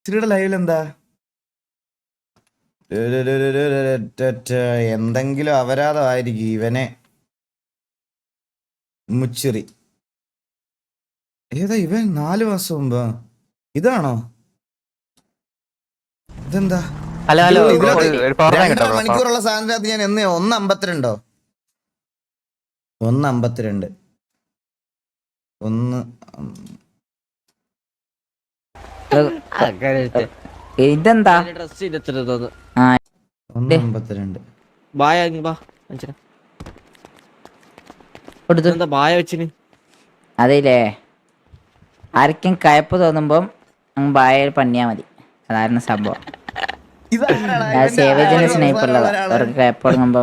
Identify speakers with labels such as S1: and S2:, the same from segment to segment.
S1: ഇച്ചിരിയുടെ ലൈവിൽ എന്താ എന്തെങ്കിലും അപരാധമായിരിക്കും ഇവനെ. മുച്ചിറി ഏതാ ഇവൻ? 4 മാസം മുമ്പ് ഇതാണോ? ഇതെന്താ
S2: ഹലോ ഹലോ
S1: ഇതിനകത്ത്
S2: ഒരു പവർ ബാങ്ക്
S1: 2.5
S2: ഉണ്ടോ?
S1: മണിക്കൂറുള്ള സാധനത്തിനകത്ത് ഞാൻ എന്ന് 1:52 1:52
S2: ഇതെന്താ?
S3: ഡ്രസ് ഇതെടുത്തിട്ട്
S2: ആ
S1: 1:52
S3: ബായ
S2: കൊടുത്തു.
S3: എന്താ ബായ വെച്ചിന്?
S2: അതില്ലേ, ആർക്കും കയപ്പ് തോന്നുമ്പം ബായ പണിയാ മതി. അതായിരുന്നു സംഭവം. സേവേജിന്റെ സ്നേഹിപ്പ് ഉള്ളതാ. അവർക്ക് കയപ്പ് തുടങ്ങുമ്പോ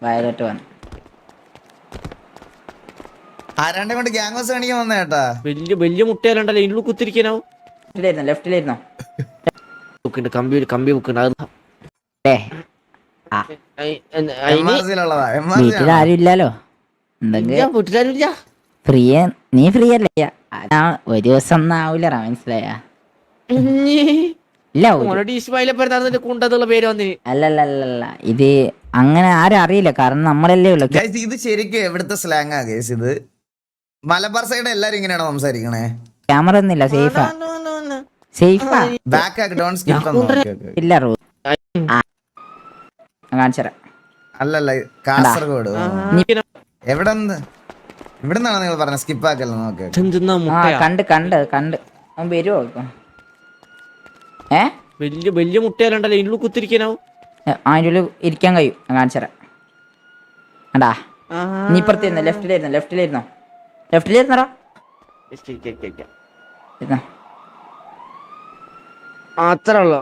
S2: വയലോട്ട് വന്നു.
S1: ആരാണ്ടെ കൊണ്ട് ഗ്യാങ്സ് കാണിക്കാൻ വന്ന ചേട്ടാ.
S3: വലിയ മുട്ടയിലുണ്ടല്ലോ ഇതിനുള്ളിൽ കുത്തിരിക്കാനാവും.
S2: ലെഫ്റ്റിലായിരുന്നോ?
S3: കമ്പി ബുക്കുണ്ട് അത്
S2: വീട്ടിൽ ആരും ഇല്ലല്ലോ. എന്തെങ്കിലും
S3: വീട്ടിലാരുമില്ല.
S2: നീ ഫ്രീ അല്ലേ? ഒരു ദിവസം ഒന്നും ആവൂല. മനസ്സിലായ? ഇല്ല
S3: കുണ്ടെന്നുള്ള പേര് വന്നിന്.
S2: അല്ലല്ല, ഇത് അങ്ങനെ ആരും അറിയില്ല. കാരണം നമ്മളല്ലേ ഉള്ളു.
S1: ഇത് ശരിക്കും എവിടുത്തെ സ്ലാങ്ങാ ഗൈസ്? ഇത് മലബാർ സൈഡ് എല്ലാരും ഇങ്ങനെയാണോ സംസാരിക്കണേ?
S2: ക്യാമറ ഒന്നുമില്ല. സേഫാ.
S1: ബാക്ക് ആക്ക്, ഡോണ്ട് സ്കിപ്പ്.
S2: ഇല്ല കാണിച്ചറ.
S1: അല്ലല്ല, കാസർഗോഡ്. എവിടെന്നാണ് നിങ്ങൾ പറഞ്ഞ സ്കിപ്പ് ആക്കല്ലോ? നോക്ക്.
S2: കണ്ട് അവൻ വരുമോ ഇപ്പം?
S3: വലിയ മുട്ടയിലുണ്ടല്ലോ ഇതിനുള്ളിൽ കുത്തിരിക്കാനാവും.
S2: അതിൻ്റെ ഉള്ളിൽ ഇരിക്കാൻ കഴിയും. കാണിച്ചറ. അടാ നീ ഇപ്പുറത്തിരുന്നോ? ലെഫ്റ്റിലായിരുന്നോ?
S3: അത്ര ഉള്ളു.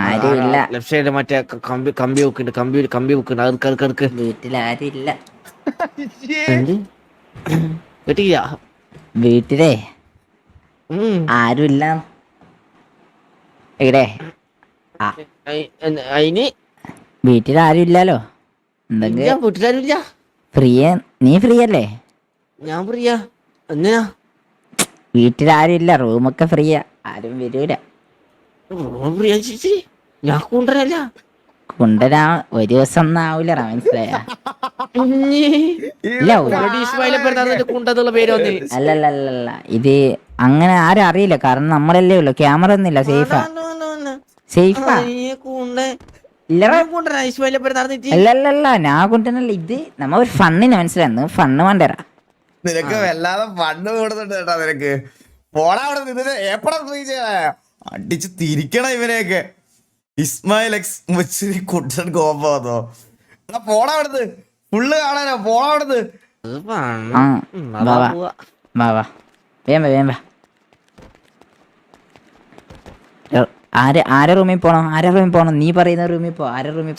S2: ആരും ഇല്ല.
S3: ലെഫ്റ്റ് സൈഡ് മറ്റേ കമ്പി ബുക്കുണ്ട്. കമ്പി ബുക്കുണ്ട്. അത്
S2: വീട്ടിൽ ആരും ഇല്ല.
S3: കേട്ടില്ല.
S2: വീട്ടിലേ ആരും ഇല്ല. എവിടെ?
S3: അതിന്
S2: വീട്ടിൽ ആരും ഇല്ലല്ലോ. എന്തെങ്കിലും
S3: വീട്ടിലാരുമില്ല.
S2: നീ ഫ്രീ അല്ലേ?
S3: ഞാൻ ഫ്രീയാ. എന്തിനാ?
S2: വീട്ടിൽ ആരും ഇല്ല. റൂമൊക്കെ ഫ്രീയാ. ആരും വരൂല.
S3: ഞാൻ കൊണ്ടുവരല്ല.
S2: കൊണ്ടുവരാ ഒരു ദിവസം ഒന്നും ആവൂല. മനസ്സിലായ?
S3: കുണ്ടെന്നുള്ള പേര് വന്നിന്.
S2: അല്ലല്ല, ഇത് അങ്ങനെ ആരും അറിയില്ല. കാരണം നമ്മളല്ലേ ഉള്ളു. ക്യാമറ ഒന്നുമില്ല. സേഫാ. അല്ലല്ല, ഞാൻ കൊണ്ടുവരല്ല. ഇത് നമ്മ ഒരു ഫണ്ണിന്. മനസ്സിലായിരുന്നു? ഫണ്ണ് വേണ്ടരാ.
S1: നിനക്ക് വല്ലാതെ ഫണ്ട് കൂടുന്നുണ്ട് കേട്ടാ. നിനക്ക് പോടാ അവിടെ നിന്ന്. എപ്പടാ ഫ്രീ ചെയ്യാ? അടിച്ച് തിരിക്കണം ഇവനെയൊക്കെ. ഇസ്മായിൽ എക്സ് മുച്ചിരി കുട്ടൻ കോമ്പോ വന്നോ? പോടാ അവിടുന്ന്. ഫുള്ള് കാണാനോ? പോടാ അവിടുന്ന്.
S2: വാ വേം വാ. ആരെ റൂമിൽ പോണം? നീ പറയുന്ന റൂമിൽ പോ. ആരെ റൂമിൽ?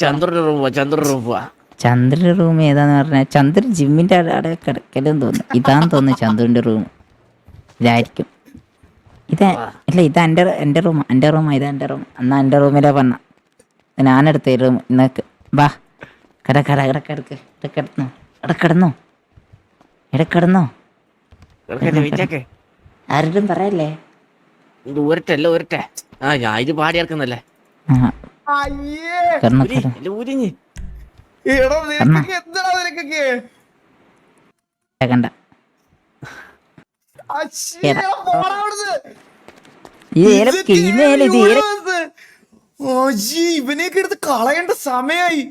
S2: ചന്ദ്രന്റെ റൂം ഏതാന്ന് പറഞ്ഞ? ചന്ദ്രൻ ജിമ്മിന്റെ അവിടെ കിടക്കലും തോന്നുന്നു. ഇതാന്ന് തോന്നുന്നു ചന്ദ്രന്റെ റൂം. ഇതായിരിക്കും. ഇല്ല, ഇത് എന്റെ റൂം. ഇതാ എന്റെ റൂം. എന്നാ എന്റെ റൂമിലാ പറഞ്ഞ. ഞാനെടുത്ത റൂം ഇന്നക്ക്. ബാ കിടന്നോ. ആരോടും പറയല്ലേ.
S3: ഊരട്ടെ. ഞാൻ ഇത് പാടി ഇറക്കുന്നല്ലേ.
S2: കണ്ട
S1: ഇവനെയൊക്കെ എടുത്ത് കളയേണ്ട സമയായി.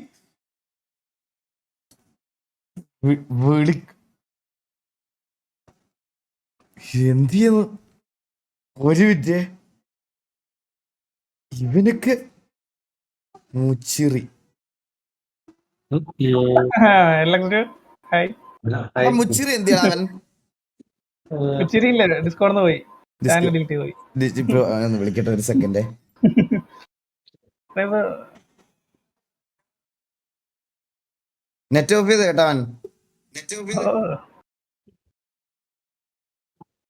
S1: എന്ത് ചെയ്യുന്നു? ഒരു വിദ്യ ഇവനൊക്കെ മുച്ചിറി. മുച്ചിറി എന്ത് ചെയ്യണം? അവൻ വിളിക്കട്ടെ ഒരു സെക്കൻഡ്. നെറ്റ് ഓഫ് ചെയ്ത് കേട്ടോ. അവൻ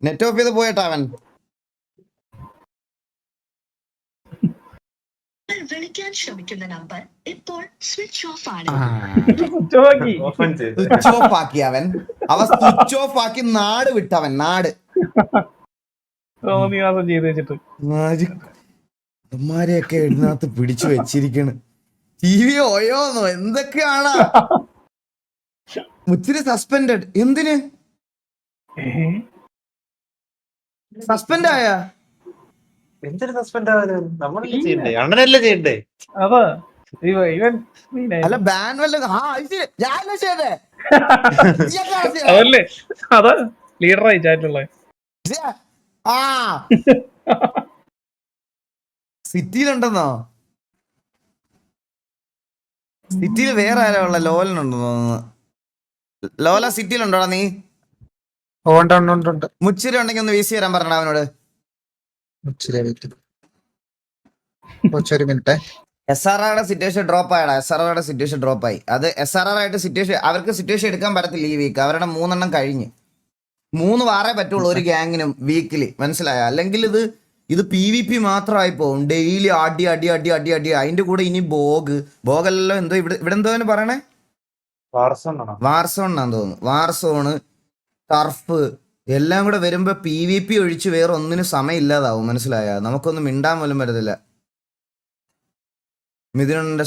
S1: നെറ്റ് ഓഫ് ചെയ്ത് പോയേട്ടാ. അവൻ
S4: വിളിക്കാൻ ശ്രമിക്കുന്ന നമ്പർ ഇപ്പോൾ സ്വിച്ച് ഓഫ് ആണ്.
S1: സ്വിച്ച് ഓഫ് ആക്കി. അവൻ സ്വിച്ച് ഓഫ് ആക്കി നാട് വിട്ടവൻ.
S5: തോന്നിവാസം ചെയ്ത് വെച്ചിട്ട്
S1: ഇവന്മാരെയൊക്കെ ഇതിനകത്ത് പിടിച്ചു വെച്ചിരിക്കണ്. ടി വി ഓയോന്നോ എന്തൊക്കെയാണ്. മുച്ചിരി സസ്പെൻഡഡ്. എന്തിന് സസ്പെൻഡ് ആയ?
S6: എന്തൊരു സസ്പെൻഡ് ആവാനും നമ്മളല്ലേ ചെയ്യണ്ടേ, അണ്ണനല്ലേ ചെയ്യണ്ടേ?
S5: അതാ ഇവൻ
S1: അല്ല ബാൻ വല്ല ഞാൻ ചെയ്തേ.
S5: അതല്ലേ അതാ ലീഡറായി ചാറ്റുള്ള
S1: ആ സിറ്റിയിലുണ്ടെന്നോ? സിറ്റിയിൽ വേറെ ആരാ ഉള്ള? ലോലനുണ്ടോ തോന്നുന്നു. ലോല സിറ്റിയിലുണ്ടോടാ നീ?
S6: ഉണ്ട്.
S1: മുച്ചിരി ഉണ്ടെങ്കിൽ ഒന്ന് വീശി തരാൻ പറഞ്ഞ അവനോട്.
S6: ഒരു മിനിറ്റ്.
S1: SRRയുടെ സിറ്റുവേഷൻ ഡ്രോപ്പ് ആയടാ. SRRയുടെ സിറ്റുവേഷൻ ഡ്രോപ്പ് ആയി. അത് SRR ആയിട്ട് സിറ്റുവേഷൻ, അവർക്ക് സിറ്റുവേഷൻ എടുക്കാൻ പറ്റത്തില്ല ഈ വീക്ക്. അവരുടെ 3 എണ്ണം കഴിഞ്ഞ്. 3 വാറേ പറ്റുള്ളൂ ഒരു ഗ്യാങ്ങിനും വീക്കില്, മനസ്സിലായ? അല്ലെങ്കിൽ ഇത് PvP മാത്രമായി പോകും. ഡെയിലി അടി അടി അടി അടി അടി. അതിന്റെ കൂടെ ഇനി ബോഗല്ലോ എന്തോ ഇവിടെ എന്തോ പറയണേ, വാർസോണാന്ന് തോന്നുന്നു. വാർസോണ്, ടർഫ് എല്ലാം കൂടെ വരുമ്പോ PvP ഒഴിച്ച് വേറെ ഒന്നിനും സമയം ഇല്ലാതാവും, മനസ്സിലായ? നമുക്കൊന്നും മിണ്ടാൻ പോലും പറ്റത്തില്ല. മിഥുനന്റെ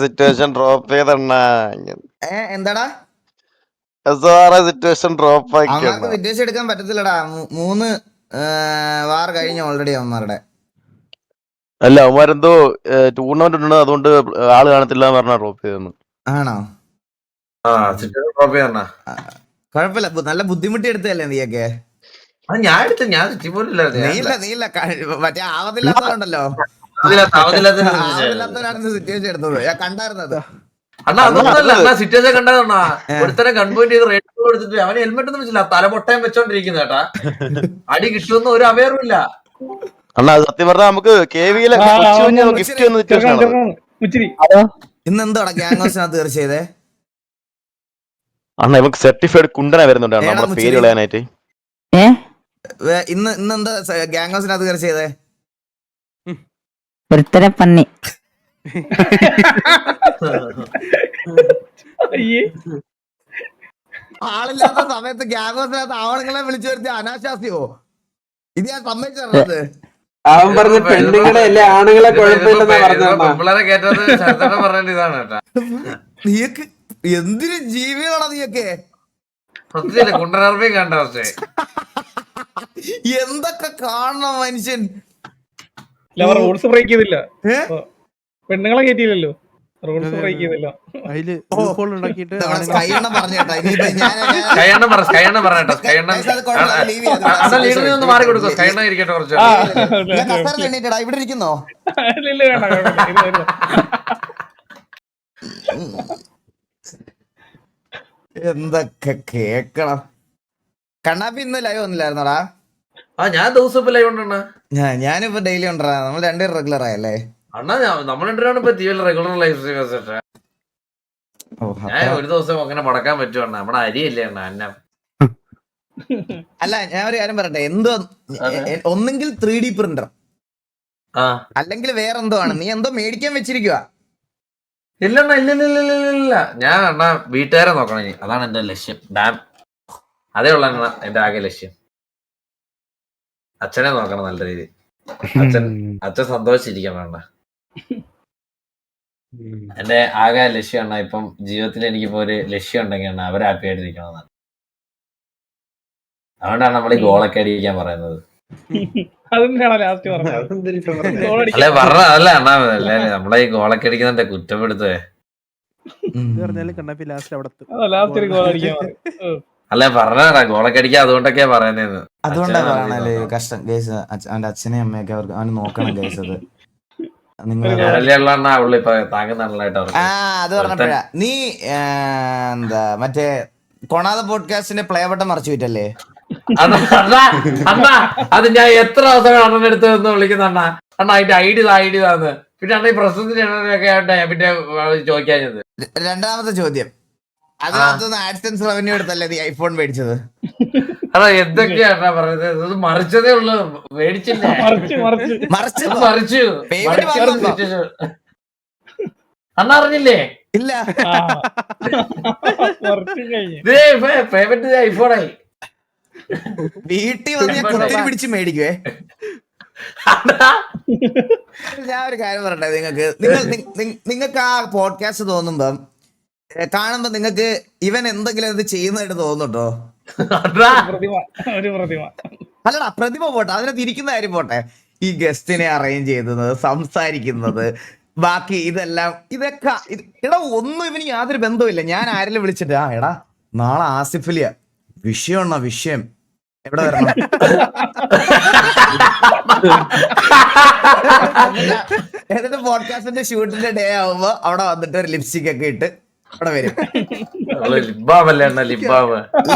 S7: സിറ്റുവേഷൻ ഡ്രോപ്പ് ചെയ്തണ്ണ.
S1: എന്താടാ
S7: സിറ്റുവേഷൻ ഡ്രോപ്പ് ആക്കി.
S1: അവന്മാർക്ക് വിദ്യാഭ്യാസം എടുക്കാൻ പറ്റത്തില്ലടാ. 3 വാർ കഴിഞ്ഞ ഓൾറെഡി അവന്മാരുടെ.
S7: അല്ല അവന്മാരെന്തോ ടൂർണമെന്റ് ഉണ്ട്, അതുകൊണ്ട് ആള് കാണത്തില്ല എന്ന് പറഞ്ഞാ ഡ്രോപ്പ് ചെയ്തെന്ന്.
S1: ആണോ? കുഴപ്പമില്ല, നല്ല ബുദ്ധിമുട്ടി എടുത്തല്ലേ നീയൊക്കെ?
S3: ഞാൻ എടുത്തു, ഞാൻ
S1: നീല്ല മറ്റേ ആവതില്ലാത്തതുണ്ടല്ലോ. ആവതില്ലാത്തവരാണ് സിറ്റുവേഷൻ എടുത്തത്. ഞാൻ കണ്ടായിരുന്നത്.
S3: അണ്ണാ അതൊന്നുമല്ല, അണ്ണാ സിറ്റുവേഷൻ കണ്ടതണ്ണാ. ഒരുത്തരം കൺപോയിന്റ് ചെയ്ത് റേറ്റ് കൊടുത്തിട്ട് അവന് ഹെൽമെറ്റ് ഒന്നും വെച്ചില്ല, തലമുട്ടയം വെച്ചോണ്ടിരിക്കുന്ന കേട്ടാ. അടി കിട്ടുമെന്ന് ഒരു അവയറും ഇല്ല.
S7: അണ്ണാ സത്യം പറഞ്ഞാൽ നമുക്ക് KVയിലെ ഗിഫ്റ്റ് വന്ന സിറ്റുവേഷൻ ആണ്.
S1: ഇന്ന് എന്തോടാ ഗ്യാങ്സിനകത്ത് തീർച്ചയായതേ?
S7: അണ്ണാ ഇവക്ക് സർട്ടിഫൈഡ് കുണ്ടന വരുന്നുണ്ട് നമ്മുടെ പേര് കളയാനായിട്ട്.
S1: ഇന്ന് എന്താ ഗ്യാങ്സിനകത്ത് തീർച്ചയായതേ?
S2: ഒരുത്തരെ പന്നി.
S1: ആളില്ലാത്ത സമയത്ത് ഗ്യാങ്സിനകത്ത് ആവണങ്ങളെ വിളിച്ചു വരുത്തിയ അനാശാസ്യോ? ഇത് ഞാൻ സമ്മതിച്ചത്.
S8: അവൻ പറഞ്ഞ പെണ്ണുങ്ങളെ അല്ലെ ആണുങ്ങളെ കുഴപ്പമില്ലെന്നാ
S3: പിള്ളേരെ കേട്ടത് പറഞ്ഞിട്ട് ഇതാണ് കേട്ടാ.
S1: നീയൊക്കെ എന്തിനു ജീവികളാ നീയൊക്കെ?
S3: കുണ്ടനർമ്മയും കണ്ട പക്ഷേ
S1: എന്തൊക്കെ കാണണം മനുഷ്യൻ.
S5: റൂൾസ് ബ്രേക്ക് ചെയ്തില്ല, പെണ്ണുങ്ങളെ കയറ്റിയില്ലല്ലോ. റൂൾസ് ബ്രേക്ക് ചെയ്തില്ല.
S3: മാറി കൊടുക്കും. സ്കൈണ്ണ ഇരിക്കട്ടെ കുറച്ച്.
S1: ഇവിടെ ഇരിക്കുന്നോ? എന്തൊക്കെ കേക്കണം. കണ്ണാപ്പി ഇന്ന് ലൈവ് ഒന്നില്ലായിരുന്നോടാ?
S3: ഞാൻ ദിവസം ഇപ്പൊ ലൈവ് ഉണ്ടെണ്ണ.
S1: ഞാനിപ്പോ ഡെയിലി ഉണ്ടാ. നമ്മൾ 2 റെഗുലർ ആയല്ലേ
S3: അണ്ണാ? നമ്മൾ രണ്ടുപേരാണ് ഇപ്പൊ TV റെഗുലർ ലൈവ് സ്ട്രീമേഴ്സ്. ഞാൻ ഒരു ദിവസം അങ്ങനെ മുടക്കാൻ പറ്റുമോ? നമ്മുടെ അരിയല്ലേ അണ്ണ അന്നം.
S1: അല്ല ഞാൻ ഒരു കാര്യം പറയട്ടെ. എന്തോ ഒന്നെങ്കിൽ 3D പ്രിന്റർ അല്ലെങ്കിൽ വേറെന്തോ ആണ്. നീ എന്തോ മേടിക്കാൻ വെച്ചിരിക്കുക?
S3: ഇല്ലണ്ണ, ഇല്ല. ഞാൻ അണ്ണാ വീട്ടുകാരെ നോക്കണം ഇനി. അതാണ് എന്റെ ലക്ഷ്യം. ഡാം അതേ ഉള്ള എന്റെ ആകെ ലക്ഷ്യം. അച്ഛനെ നോക്കണം നല്ല രീതിയിൽ. അച്ഛൻ സന്തോഷിച്ചിരിക്കണം അണ്ണ. എന്റെ ആകെ ലക്ഷ്യം അണ്ണ. ഇപ്പം ജീവിതത്തിൽ എനിക്കിപ്പോ ഒരു ലക്ഷ്യം ഉണ്ടെങ്കിൽ അണ്ണ അവരെ ഹാപ്പി ആയിട്ടിരിക്കണമെന്നാണ്. അതുകൊണ്ടാണ് നമ്മൾ ഈ ഗോളൊക്കെ അടിക്കാൻ പറയുന്നത്. അല്ലെ പറഞ്ഞ അണ്ണാ, അല്ലേ നമ്മളെ ഈ ഗോളൊക്കെ അടിക്കുന്നതിന്റെ കുറ്റപ്പെടുത്തേ. അല്ലെ പറഞ്ഞാ ഗോളൊക്കെ അടിക്കാൻ അതുകൊണ്ടൊക്കെയാ പറയുന്നേന്ന്.
S1: അതുകൊണ്ടാ പറയണല്ലേ കഷ്ടം ഗൈസ്. അവന്റെ അച്ഛനെയും അമ്മയൊക്കെ അവന് നോക്കണം ഗൈസ്. അത് അത് പറഞ്ഞപ്പോഴാ നീ എന്താ മറ്റേ കൊണാദ പോഡ്കാസ്റ്റിന്റെ പ്ലേ ബട്ടൺ മറച്ചു വിറ്റല്ലേ?
S3: അണ്ണാ അത് ഞാൻ എത്ര ദിവസം അണ്ണന്റെ അടുത്ത് നിന്ന് വിളിക്കുന്ന അണ്ണാ അതിന്റെ ഐഡി താന്ന്. പിന്നെ അണ്ണ ഈ പ്രശ്നത്തിനൊക്കെ പിന്നെ ചോദിക്കാഞ്ഞത്.
S1: രണ്ടാമത്തെ ചോദ്യം, അതിനകത്തുനിന്ന് ആഡ്സെൻസ് റവന്യൂ എടുത്തല്ലേ നീ ഐഫോൺ മേടിച്ചത്?
S3: അതാ എന്തൊക്കെയാ പറഞ്ഞത്? ഇത് മറിച്ചതേ ഉള്ളു, മേടിച്ചില്ല. മറിച്ചു അണ്ണ അറിഞ്ഞില്ലേ?
S1: ഇല്ല.
S5: ആ. കുറച്ചും കഴിഞ്ഞ്
S3: പേയ്മെന്റ് ഐഫോണായി.
S1: വീട്ടിൽ വന്ന് ഞാൻ കുത്തിരി പിടിച്ച് മേടിക്കുവേ. ഞാൻ ഒരു കാര്യം പറയട്ടെ നിങ്ങൾക്ക് ആ പോഡ്കാസ്റ്റ് തോന്നുമ്പം കാണുമ്പോ നിങ്ങൾക്ക് ഇവൻ എന്തെങ്കിലും ഇത് ചെയ്യുന്നതായിട്ട് തോന്നുന്നുണ്ടോ?
S5: ഒരു പ്രതിമ
S1: അല്ലടാ, പ്രതിഭ പോട്ടെ, അതിനെ തിരിക്കുന്ന കാര്യം പോട്ടെ. ഈ ഗസ്റ്റിനെ അറേഞ്ച് ചെയ്യുന്നത്, സംസാരിക്കുന്നത്, ബാക്കി ഇതെല്ലാം ഇതൊക്കെ എടാ ഒന്നും ഇവന് യാതൊരു ബന്ധവുമില്ല. ഞാൻ ആരെങ്കിലും വിളിച്ചിട്ട് എടാ നാളെ ആസിഫലിയ വിഷയം വിഷയം എവിടെ വരണം, എന്നിട്ട് പോഡ്കാസ്റ്റിന്റെ ഷൂട്ടിന്റെ ഡേ ആവുമ്പോ അവിടെ വന്നിട്ട് ഒരു ലിപ്സ്റ്റിക് ഒക്കെ ഇട്ട് അവിടെ വരും.
S3: ലിബാമല്ലേ അണ്ണ,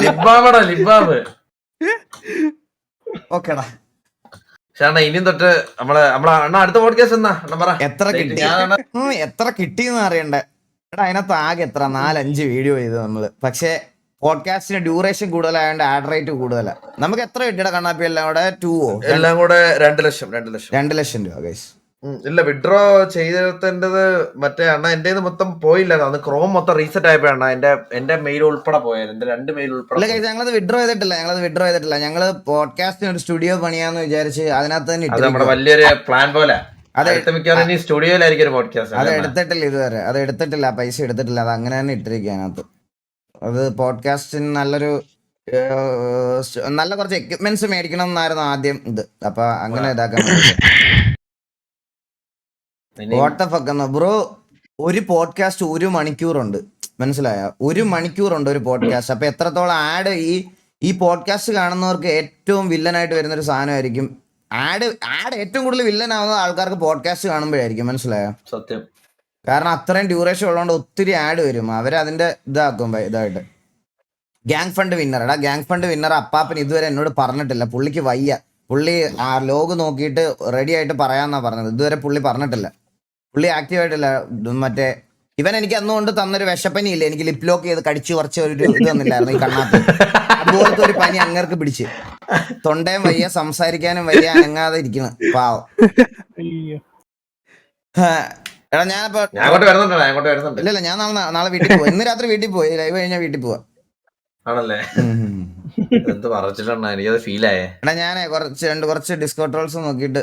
S3: ലിബാമടാ ലിബാമ്.
S1: ഓക്കെടാ.
S3: പക്ഷെ ഇനിയും തൊട്ട് നമ്മളെ അണ്ണ അടുത്ത പോഡ്കാസ്റ്റ് എന്നാ അണ്ണ പറ.
S1: എത്ര കിട്ടി, എത്ര കിട്ടിയെന്ന് അറിയണ്ടേ? എടാ അതിനകത്ത് ആകെ എത്ര 4-5 വീഡിയോ ചെയ്തു നമ്മള്. പക്ഷെ പോഡ്കാസ്റ്റിന് ഡ്യൂറേഷൻ കൂടുതലായതുകൊണ്ട് ആഡ് റേറ്റ് കൂടുതലാണ്. നമുക്ക് എത്ര കിട്ടിയുടെ കണ്ണാപ്പി എല്ലാം കൂടെ 2
S3: എല്ലാം കൂടെ 2 ലക്ഷം
S1: 2 ലക്ഷം രൂപ ഗൈസ്.
S3: ഇല്ല വിഡ്രോ ചെയ്തത് മറ്റേ അണ്ണ എന്റെ മൊത്തം പോയില്ല. അന്ന് ക്രോം മൊത്തം റീസെറ്റ് ആയപ്പോ അണ്ണ എന്റെ മെയിൽ ഉൾപ്പെടെ പോയത്, എന്റെ 2 മെയിൽ
S1: അല്ല
S3: ഉൾപ്പെടെ.
S1: ഗൈസ് ഞങ്ങളത് വിഡ്രോ ചെയ്തിട്ടില്ല. ഞങ്ങള് പോഡ്കാസ്റ്റിന് ഒരു സ്റ്റുഡിയോ പണിയാന്ന് വിചാരിച്ച് അതിനകത്ത് തന്നെ
S3: അത് നമ്മുടെ വലിയൊരു പ്ലാൻ പോലെ. മിക്കവാറും ഇനി സ്റ്റുഡിയോയിലായിരിക്കും ഒരു
S1: അത്
S3: പോഡ്കാസ്റ്റ്.
S1: എടുത്തിട്ടില്ല ഇതുവരെ, അത് എടുത്തിട്ടില്ല, പൈസ എടുത്തിട്ടില്ല. അത് അങ്ങനെ തന്നെ ഇട്ടിരിക്കുക അതിനകത്ത്. അത് പോഡ്കാസ്റ്റിന് നല്ല കുറച്ച് എക്യുപ്മെന്റ്സ് മേടിക്കണം എന്നായിരുന്നു ആദ്യം ഇത്. അപ്പൊ അങ്ങനെ ഇതാക്കാൻ ബ്രോ. ഒരു പോഡ്കാസ്റ്റ് 1 മണിക്കൂറുണ്ട്, മനസ്സിലായ? 1 മണിക്കൂറുണ്ട് ഒരു പോഡ്കാസ്റ്റ്. അപ്പൊ എത്രത്തോളം ആഡ് ഈ പോഡ്കാസ്റ്റ് കാണുന്നവർക്ക് ഏറ്റവും വില്ലനായിട്ട് വരുന്നൊരു സാധനമായിരിക്കും ആഡ്. ഏറ്റവും കൂടുതൽ വില്ലനാവുന്നത് ആൾക്കാർക്ക് പോഡ്കാസ്റ്റ് കാണുമ്പോഴായിരിക്കും, മനസ്സിലായോ?
S3: സത്യം.
S1: കാരണം അത്രയും ഡ്യൂറേഷൻ ഉള്ളതുകൊണ്ട് ഒത്തിരി ആഡ് വരും. അവരതിന്റെ ഇതാക്കും ഇതായിട്ട്. ഗ്യാങ് ഫണ്ട് വിന്നർ അപ്പാപ്പൻ ഇതുവരെ എന്നോട് പറഞ്ഞിട്ടില്ല. പുള്ളിക്ക് വയ്യ. പുള്ളി ആ ലോഗ് നോക്കിയിട്ട് റെഡി ആയിട്ട് പറയാന്നാ പറഞ്ഞത്. ഇതുവരെ പുള്ളി പറഞ്ഞിട്ടില്ല. പുള്ളി ആക്റ്റീവ് ആയിട്ടില്ല. മറ്റേ ഇവൻ എനിക്ക് അന്നുകൊണ്ട് തന്നൊരു വിഷപ്പനി ഇല്ല, എനിക്ക് ലിപ് ലോക്ക് ചെയ്ത് കടിച്ചു കുറച്ച് ഒരു ഇത് തന്നില്ലായിരുന്നു ഈ കണ്ണാപ്പി. അതുപോലത്തെ ഒരു പനി അങ്ങേർക്ക് പിടിച്ച് തൊണ്ടയും വയ്യ, സംസാരിക്കാനും വയ്യ, അനങ്ങാതെ ഇരിക്കുന്നു പാവം. എടാ ഞാനിപ്പോ
S3: വരുന്നുണ്ട്.
S1: ഇല്ല ഞാൻ നാളെ വീട്ടിൽ പോയി. ഇന്ന് രാത്രി വീട്ടിൽ പോയി. ലൈവ് കഴിഞ്ഞാൽ വീട്ടിൽ പോവാ.
S3: ആണല്ലേ? എന്ത് പറഞ്ഞിട്ടുണ്ടാ, എനിക്കത് ഫീൽ ആയേ.
S1: എടാ ഞാൻ കുറച്ച് ഡിസ്കോ ട്രോൾസ് നോക്കിയിട്ട്